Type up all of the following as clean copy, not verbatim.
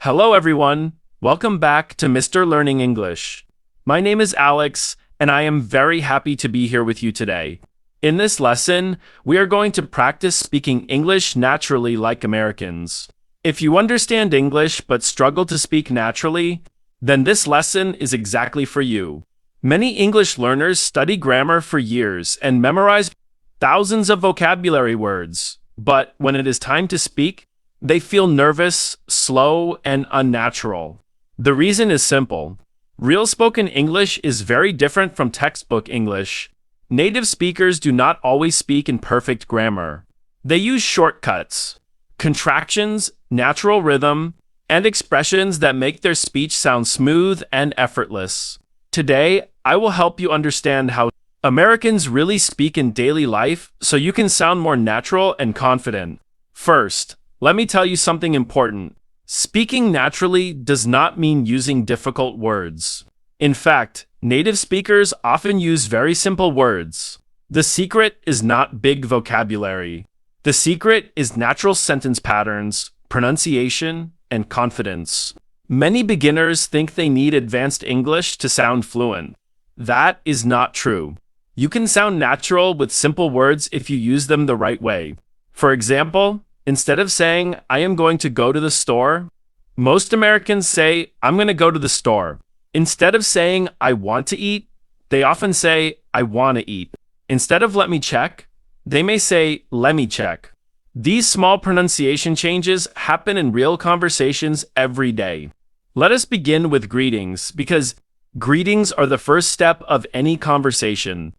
Hello, everyone. Welcome back to Mr. Learning English. My name is Alex, and I am very happy to be here with you today. In this lesson, we are going to practice speaking English naturally like Americans. If you understand English but struggle to speak naturally, then this lesson is exactly for you. Many English learners study grammar for years and memorize thousands of vocabulary words, but when it is time to speak, they feel nervous, slow, and unnatural. The reason is simple. Real spoken English is very different from textbook English. Native speakers do not always speak in perfect grammar. They use shortcuts, contractions, natural rhythm, and expressions that make their speech sound smooth and effortless. Today, I will help you understand how Americans really speak in daily life so you can sound more natural and confident. First, let me tell you something important. Speaking naturally does not mean using difficult words. In fact, native speakers often use very simple words. The secret is not big vocabulary. The secret is natural sentence patterns, pronunciation, and confidence. Many beginners think they need advanced English to sound fluent. That is not true. You can sound natural with simple words if you use them the right way. For example, instead of saying, I am going to go to the store, most Americans say, I'm going to go to the store. Instead of saying, I want to eat, they often say, I want to eat. Instead of let me check, they may say, let me check. These small pronunciation changes happen in real conversations every day. Let us begin with greetings, because greetings are the first step of any conversation.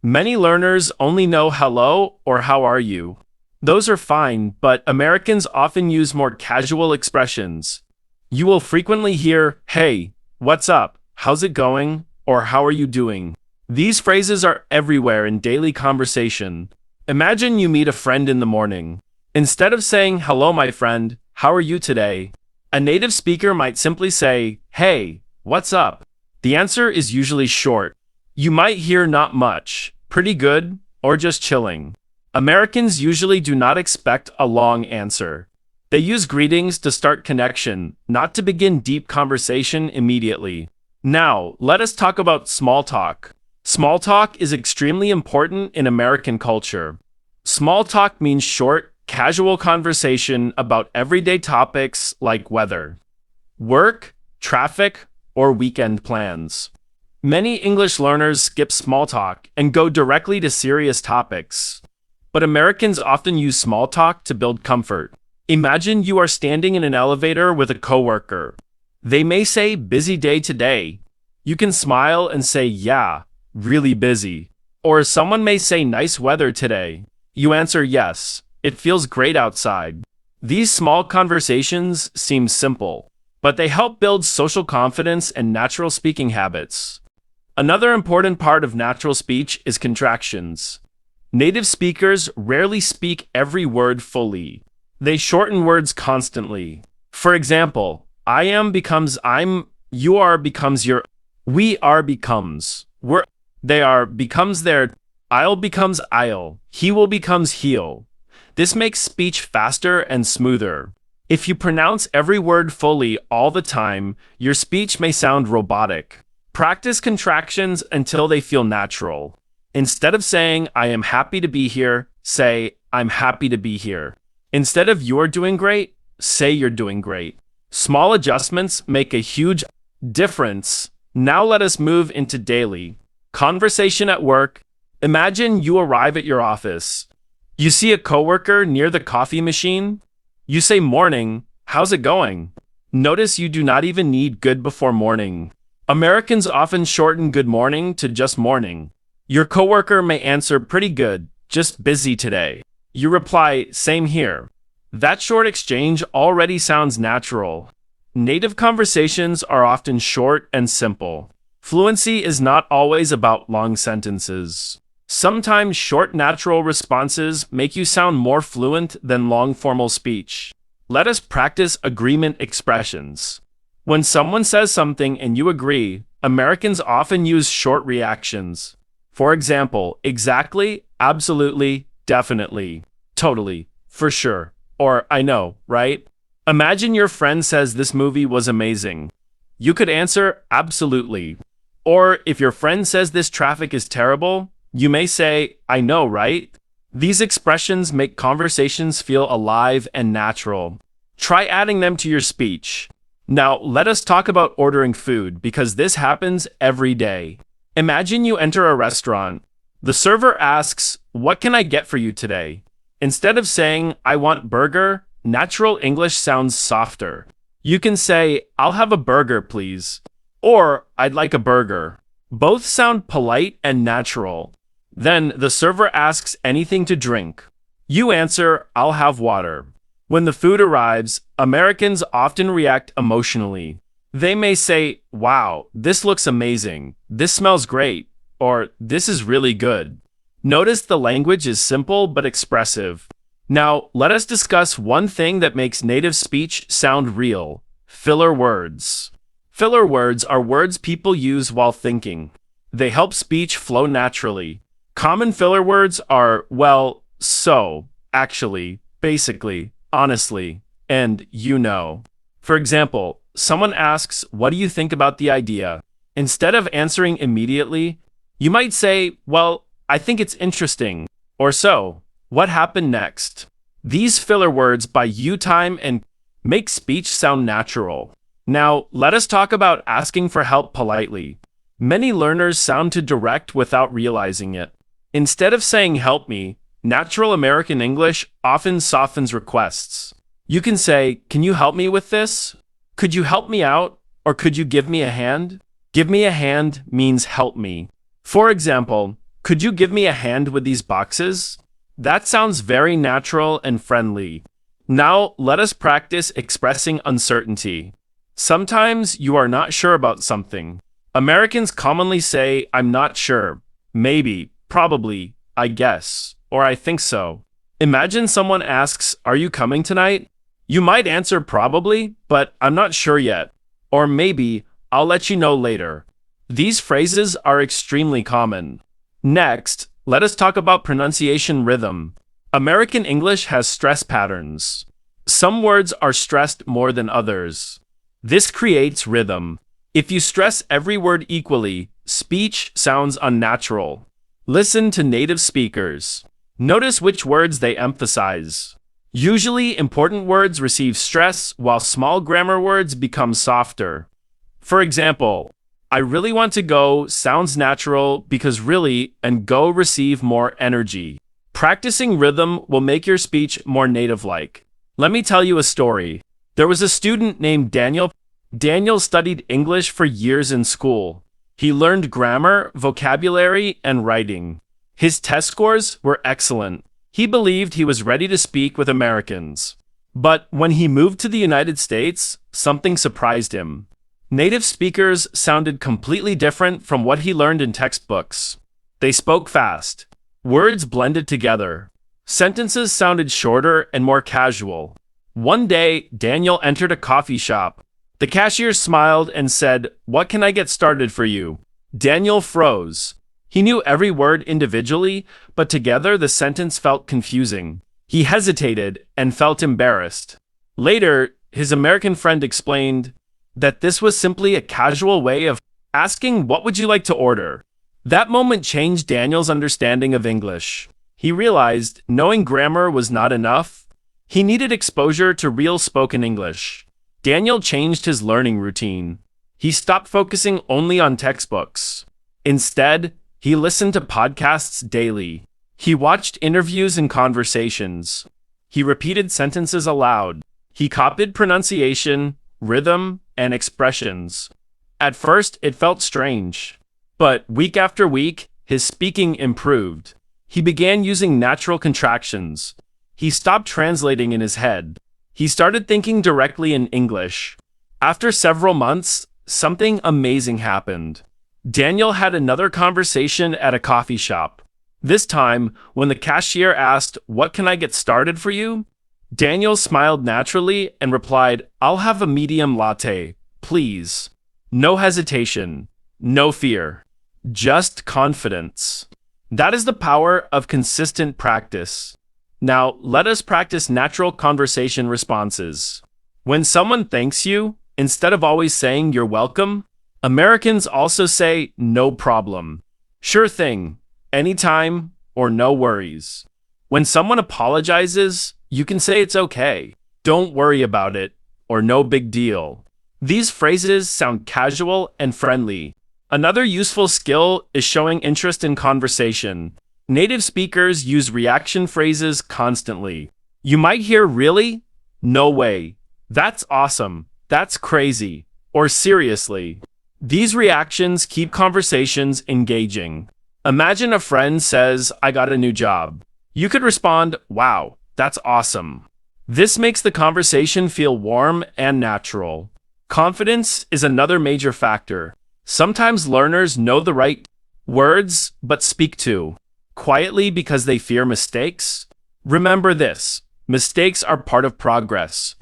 Many learners only know hello or how are you. Those are fine, but Americans often use more casual expressions. You will frequently hear, hey, what's up, how's it going, or how are you doing? These phrases are everywhere in daily conversation. Imagine you meet a friend in the morning. Instead of saying, hello, my friend, how are you today? A native speaker might simply say, hey, what's up? The answer is usually short. You might hear not much, pretty good, or just chilling. Americans usually do not expect a long answer. They use greetings to start connection, not to begin deep conversation immediately. Now, let us talk about small talk. Small talk is extremely important in American culture. Small talk means short, casual conversation about everyday topics like weather, work, traffic, or weekend plans. Many English learners skip small talk and go directly to serious topics. But Americans often use small talk to build comfort. Imagine you are standing in an elevator with a coworker. They may say, busy day today. You can smile and say, yeah, really busy. Or someone may say, nice weather today. You answer, yes, it feels great outside. These small conversations seem simple, but they help build social confidence and natural speaking habits. Another important part of natural speech is contractions. Native speakers rarely speak every word fully. They shorten words constantly. For example, I am becomes I'm, you are becomes your, we are becomes, we're, they are becomes their, I'll becomes I'll, he will becomes he'll. This makes speech faster and smoother. If you pronounce every word fully all the time, your speech may sound robotic. Practice contractions until they feel natural. Instead of saying, I am happy to be here, say, I'm happy to be here. Instead of you're doing great, say you're doing great. Small adjustments make a huge difference. Now let us move into daily. Conversation at work. Imagine you arrive at your office. You see a coworker near the coffee machine. You say morning, how's it going? Notice you do not even need good before morning. Americans often shorten good morning to just morning. Your coworker may answer pretty good, just busy today. You reply, same here. That short exchange already sounds natural. Native conversations are often short and simple. Fluency is not always about long sentences. Sometimes short natural responses make you sound more fluent than long formal speech. Let us practice agreement expressions. When someone says something and you agree, Americans often use short reactions. For example, exactly, absolutely, definitely, totally, for sure, or I know, right? Imagine your friend says this movie was amazing. You could answer, absolutely. Or if your friend says this traffic is terrible, you may say, I know, right? These expressions make conversations feel alive and natural. Try adding them to your speech. Now, let us talk about ordering food because this happens every day. Imagine you enter a restaurant. The server asks, what can I get for you today? Instead of saying, I want burger, natural English sounds softer. You can say, I'll have a burger, please. Or, I'd like a burger. Both sound polite and natural. Then the server asks anything to drink. You answer, I'll have water. When the food arrives, Americans often react emotionally. They may say, wow, this looks amazing. This smells great. Or, this is really good. Notice the language is simple but expressive. Now, let us discuss one thing that makes native speech sound real: filler words. Filler words are words people use while thinking. They help speech flow naturally. Common filler words are, well, so, actually, basically, honestly, and you know. For example, someone asks, what do you think about the idea? Instead of answering immediately, you might say, well, I think it's interesting. Or so, what happened next? These filler words buy you time and make speech sound natural. Now, let us talk about asking for help politely. Many learners sound too direct without realizing it. Instead of saying, help me, natural American English often softens requests. You can say, can you help me with this? Could you help me out? Or could you give me a hand? Give me a hand means help me. For example, could you give me a hand with these boxes? That sounds very natural and friendly. Now, let us practice expressing uncertainty. Sometimes you are not sure about something. Americans commonly say, I'm not sure, maybe, probably, I guess, or I think so. Imagine someone asks, are you coming tonight? You might answer probably, but I'm not sure yet. Or maybe, I'll let you know later. These phrases are extremely common. Next, let us talk about pronunciation rhythm. American English has stress patterns. Some words are stressed more than others. This creates rhythm. If you stress every word equally, speech sounds unnatural. Listen to native speakers. Notice which words they emphasize. Usually, important words receive stress while small grammar words become softer. For example, I really want to go sounds natural because really and go receive more energy. Practicing rhythm will make your speech more native-like. Let me tell you a story. There was a student named Daniel. Daniel studied English for years in school. He learned grammar, vocabulary, and writing. His test scores were excellent. He believed he was ready to speak with Americans. But when he moved to the United States, something surprised him. Native speakers sounded completely different from what he learned in textbooks. They spoke fast. Words blended together. Sentences sounded shorter and more casual. One day, Daniel entered a coffee shop. The cashier smiled and said, "What can I get started for you?" Daniel froze. He knew every word individually, but together the sentence felt confusing. He hesitated and felt embarrassed. Later, his American friend explained that this was simply a casual way of asking, "What would you like to order?" That moment changed Daniel's understanding of English. He realized knowing grammar was not enough. He needed exposure to real spoken English. Daniel changed his learning routine. He stopped focusing only on textbooks. Instead, he listened to podcasts daily. He watched interviews and conversations. He repeated sentences aloud. He copied pronunciation, rhythm, and expressions. At first, it felt strange. But week after week, his speaking improved. He began using natural contractions. He stopped translating in his head. He started thinking directly in English. After several months, something amazing happened. Daniel had another conversation at a coffee shop. This time, when the cashier asked, "What can I get started for you?" Daniel smiled naturally and replied, "I'll have a medium latte, please." No hesitation, no fear, just confidence. That is the power of consistent practice. Now, let us practice natural conversation responses. When someone thanks you, instead of always saying you're welcome, Americans also say no problem, sure thing, anytime, or no worries. When someone apologizes, you can say it's okay, don't worry about it, or no big deal. These phrases sound casual and friendly. Another useful skill is showing interest in conversation. Native speakers use reaction phrases constantly. You might hear really, no way, that's awesome, that's crazy, or seriously. These reactions keep conversations engaging. Imagine a friend says, I got a new job. You could respond, wow, that's awesome. This makes the conversation feel warm and natural. Confidence is another major factor. Sometimes learners know the right words, but speak too quietly because they fear mistakes. Remember this, mistakes are part of progress.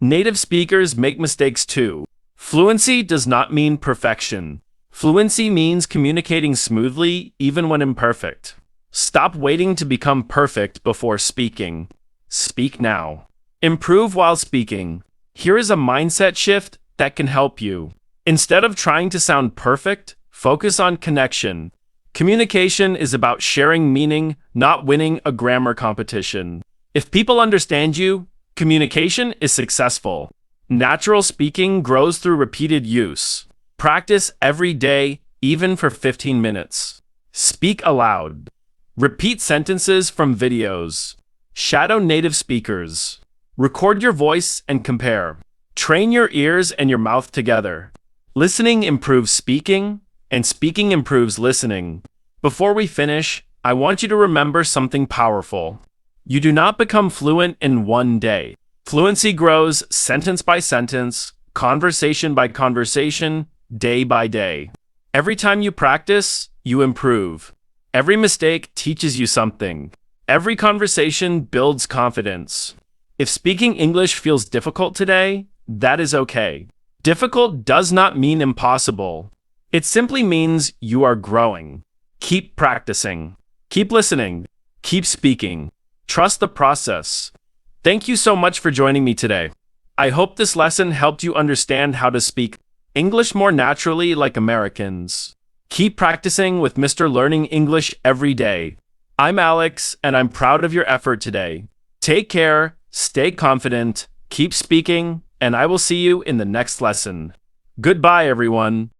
Native speakers make mistakes too. Fluency does not mean perfection. Fluency means communicating smoothly even when imperfect. Stop waiting to become perfect before speaking. Speak now. Improve while speaking. Here is a mindset shift that can help you. Instead of trying to sound perfect, focus on connection. Communication is about sharing meaning, not winning a grammar competition. If people understand you, communication is successful. Natural speaking grows through repeated use. Practice every day, even for 15 minutes. Speak aloud. Repeat sentences from videos. Shadow native speakers. Record your voice and compare. Train your ears and your mouth together. Listening improves speaking, and speaking improves listening. Before we finish, I want you to remember something powerful. You do not become fluent in one day. Fluency grows sentence by sentence, conversation by conversation, day by day. Every time you practice, you improve. Every mistake teaches you something. Every conversation builds confidence. If speaking English feels difficult today, that is okay. Difficult does not mean impossible. It simply means you are growing. Keep practicing. Keep listening. Keep speaking. Trust the process. Thank you so much for joining me today. I hope this lesson helped you understand how to speak English more naturally like Americans. Keep practicing with Mr. Learning English every day. I'm Alex, and I'm proud of your effort today. Take care, stay confident, keep speaking, and I will see you in the next lesson. Goodbye, everyone.